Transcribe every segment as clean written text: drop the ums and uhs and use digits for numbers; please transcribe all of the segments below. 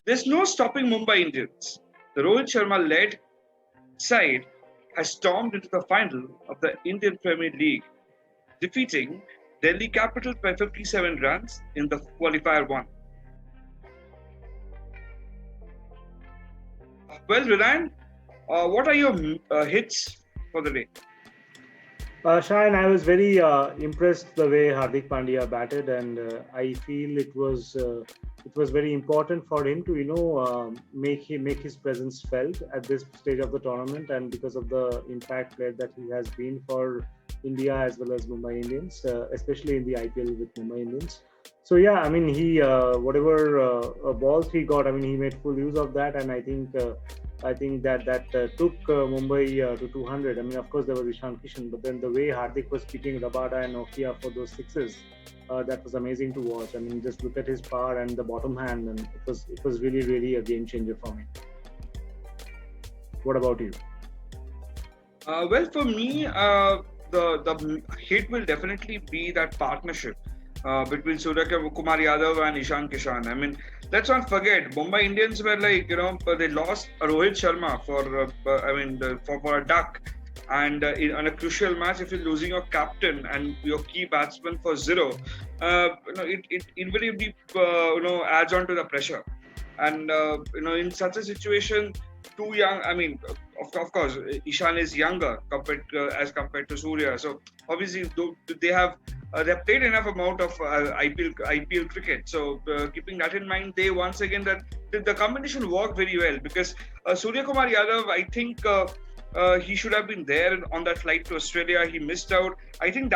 There's no stopping Mumbai Indians. The Rohit Sharma-led side has stormed into the final of the Indian Premier League, defeating Delhi Capitals by 57 runs in the qualifier one. Well, Renan, what are your hits for the day? Shayan, I was very impressed the way Hardik Pandya batted, and I feel it was very important for him to make his presence felt at this stage of the tournament, and because of the impact player that he has been for India as well as Mumbai Indians, especially in the IPL with Mumbai Indians. So yeah, I mean he whatever balls he got, I mean he made full use of that, and I think that took Mumbai to 200. I mean, of course, there was Ishan Kishan, but then the way Hardik was picking Rabada and Nokia for those sixes, that was amazing to watch. I mean, just look at his power and the bottom hand, and it was really really a game changer for me. What about you? Well, for me, the hit will definitely be that partnership between Surya Kumar Yadav and Ishan Kishan. I mean, let's not forget, Mumbai Indians were like, they lost Rohit Sharma for a duck. And on a crucial match, if you're losing your captain and your key batsman for zero, it invariably adds on to the pressure. And in such a situation, too young. I mean, of course, Ishan is younger as compared to Surya. So obviously, they have they've played enough amount of IPL cricket. So keeping that in mind, they once again that the combination worked very well because Surya Kumar Yadav, I think. He should have been there on that flight to Australia. He missed out. I think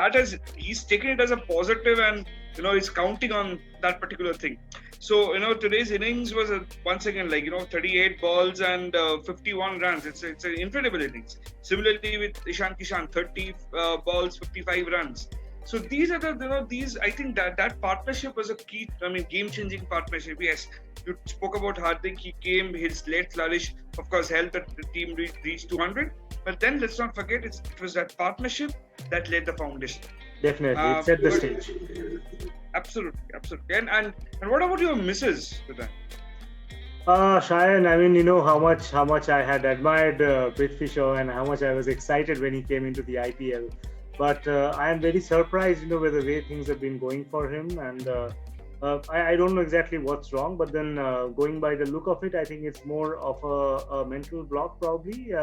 he's taken it as a positive, and he's counting on that particular thing. So today's innings was once again 38 balls and 51 runs. It's an incredible innings. Similarly with Ishan Kishan, 30 balls, 55 runs. So these are these. I think that partnership was a key. I mean, game-changing partnership. Yes, you spoke about Hardik. He came, his late flourish, of course, helped the team reach 200. But then let's not forget, it was that partnership that laid the foundation. Definitely, it set the But stage. absolutely, absolutely. And what about your misses with that? Shayan, I mean, you know how much I had admired Prithvi Shaw and how much I was excited when he came into the IPL. But I am very surprised, with the way things have been going for him, and I don't know exactly what's wrong. But then, going by the look of it, I think it's more of a mental block, probably.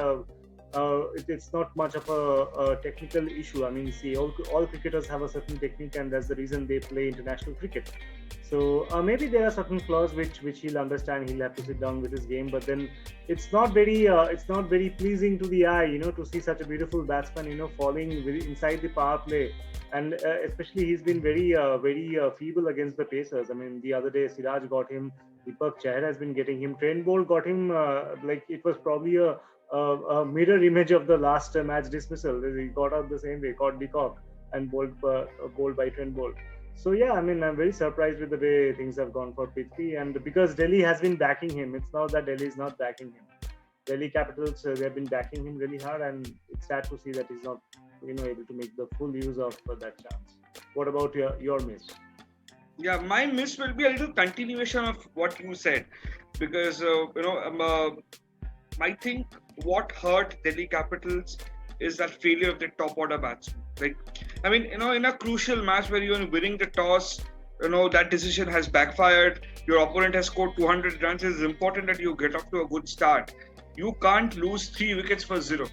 It's not much of a technical issue. I mean, see, all cricketers have a certain technique, and that's the reason they play international cricket. So maybe there are certain flaws which he'll understand. He'll have to sit down with his game, but then it's not very pleasing to the eye, to see such a beautiful batsman, falling inside the power play, and especially he's been very feeble against the pacers. I mean, the other day Siraj got him, Deepak Chahar has been getting him, Trent Bolt got him. Like it was probably a mirror image of the last match dismissal. He got out the same way, caught Deepak and bowled by Trent Bolt. So yeah, I mean, I'm very surprised with the way things have gone for Prithvi, and because Delhi has been backing him, it's not that Delhi is not backing him. Delhi Capitals, they have been backing him really hard, and it's sad to see that he's not, able to make the full use of that chance. What about your miss? Yeah, my miss will be a little continuation of what you said, because I think what hurt Delhi Capitals is that failure of the top order batsmen. Like, I mean, in a crucial match where you're winning the toss, that decision has backfired. Your opponent has scored 200 runs. It's important that you get off to a good start. You can't lose 3 wickets for zero.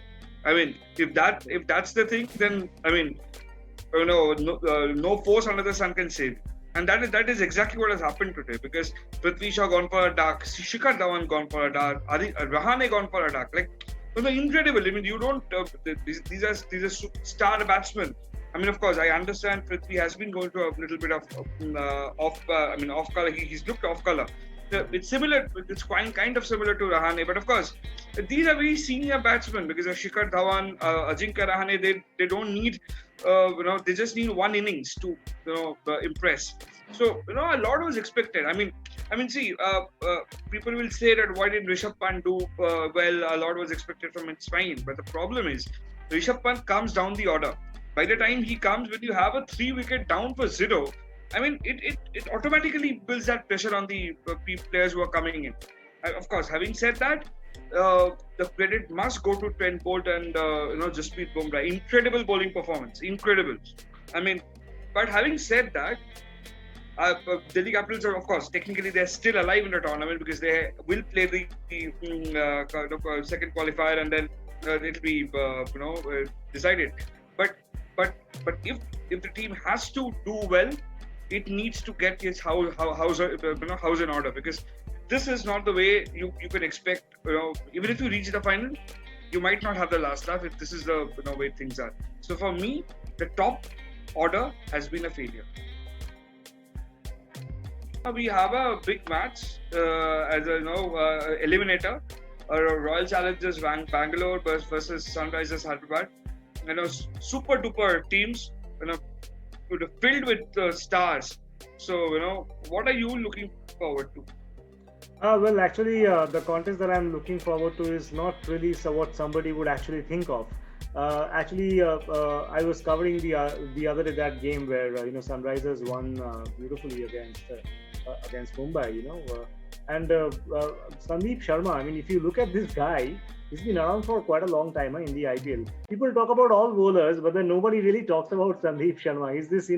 I mean, if that's the thing, then I mean, no force under the sun can save. And that is exactly what has happened today because Prithvi Shaw gone for a duck, Shikhar Dhawan gone for a duck, Rahane gone for a duck. Like, incredible. I mean, you don't. These are star batsmen. I mean, of course, I understand Prithvi has been going to a little bit of off color. He's looked off color. It's similar. It's quite kind of similar to Rahane, but of course, these are very senior batsmen because of Shikhar Dhawan, Ajinkya Rahane. They don't need, they just need one innings to impress. So a lot was expected. See, people will say that why did Rishabh Pant do well? A lot was expected from him. It's fine, but the problem is Rishabh Pant comes down the order. By the time he comes, when you have a 3 wicket down for zero, I mean, it automatically builds that pressure on the players who are coming in. Of course, having said that, the credit must go to Trent Bolt and Jasprit Bumrah. Incredible bowling performance, incredible. I mean, but having said that, Delhi Capitals are, of course, technically they're still alive in the tournament because they will play the second qualifier and then it'll be decided. But if the team has to do well, it needs to get its house in order, because this is not the way you can expect. Even if you reach the final, you might not have the last laugh if this is the way things are. So for me, the top order has been a failure. We have a big match as a eliminator. Royal Challengers Bangalore versus Sunrisers Hyderabad. Super duper teams. Filled with stars. So what are you looking forward to? Well, actually, the contest that I'm looking forward to is not really what somebody would actually think of. I was covering the other day that game where Sunrisers won beautifully against Mumbai. And Sandeep Sharma. I mean, if you look at this guy, he's been around for quite a long time in the IPL. People talk about all bowlers, but then nobody really talks about Sandeep Sharma. He's this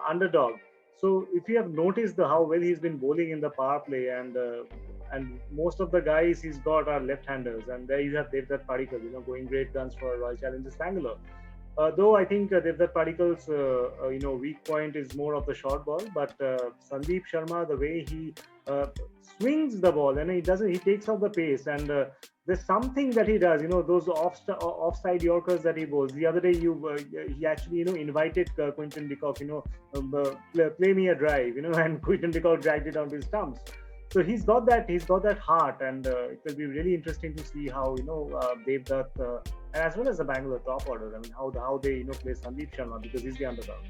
underdog. So if you have noticed how well he's been bowling in the power play, and most of the guys he's got are left-handers, and there you have Devdutt Padikkal, going great guns for Royal Challengers Bangalore. Though I think Devdutt Padikkal's weak point is more of the short ball, but Sandeep Sharma, the way he swings the ball and he takes off the pace, and there's something that he does, those offside Yorkers that he bowls. The other day, he actually, invited Quinton de Kock, play me a drive, and Quinton de Kock dragged it down to his stumps. So he's got that heart, and it will be really interesting to see how Devdutt, as well as the Bangalore top order. I mean, how they play Sandeep Sharma, because he's the underdog.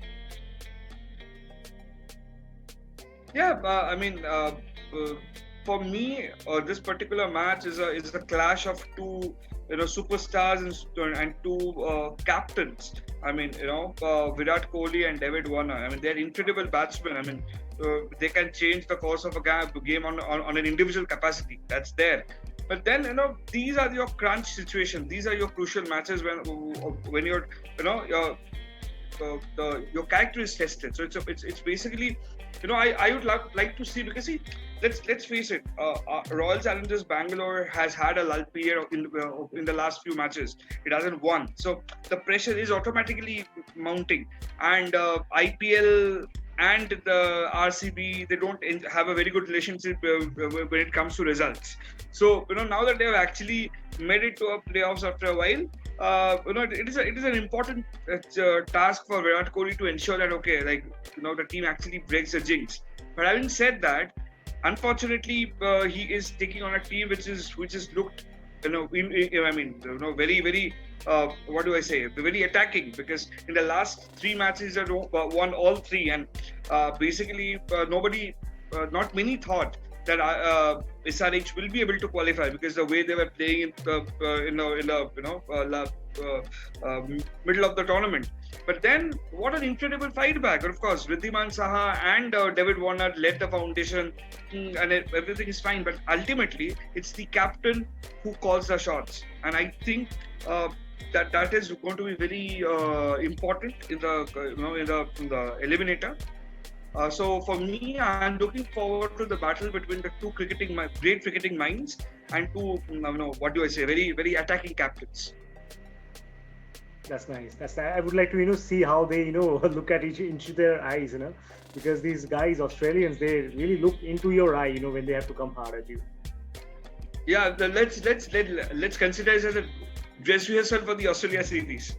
Yeah, for me, this particular match is a clash of two superstars and two captains. I mean, Virat Kohli and David Warner. I mean, they're incredible batsmen. I mean, they can change the course of a game on an individual capacity. That's there. But then these are your crunch situations. These are your crucial matches when you're your character is tested. So it's basically I would like to see, because let's face it, Royal Challengers Bangalore has had a lull period in the last few matches. It hasn't won, so the pressure is automatically mounting, and IPL and the RCB, they don't have a very good relationship when it comes to results. So now that they have actually made it to a playoffs after a while, it is an important task for Virat Kohli to ensure that the team actually breaks the jinx. But having said that, unfortunately, he is taking on a team which is looked very, very what do I say? Very attacking, because in the last 3 matches they won all 3, and basically not many thought that SRH will be able to qualify, because the way they were playing in the middle of the tournament. But then, what an incredible fight back! And of course, Wriddhiman Saha and David Warner led the foundation, and everything is fine. But ultimately, it's the captain who calls the shots, and I think that is going to be very important in the eliminator. So for me, I'm looking forward to the battle between the two great cricketing minds and two, very, very attacking captains. That's nice. I would like to see how they look at into their eyes, because these guys, Australians, they really look into your eye, when they have to come hard at you. Yeah, let's consider it as a dress rehearsal for the Australia series.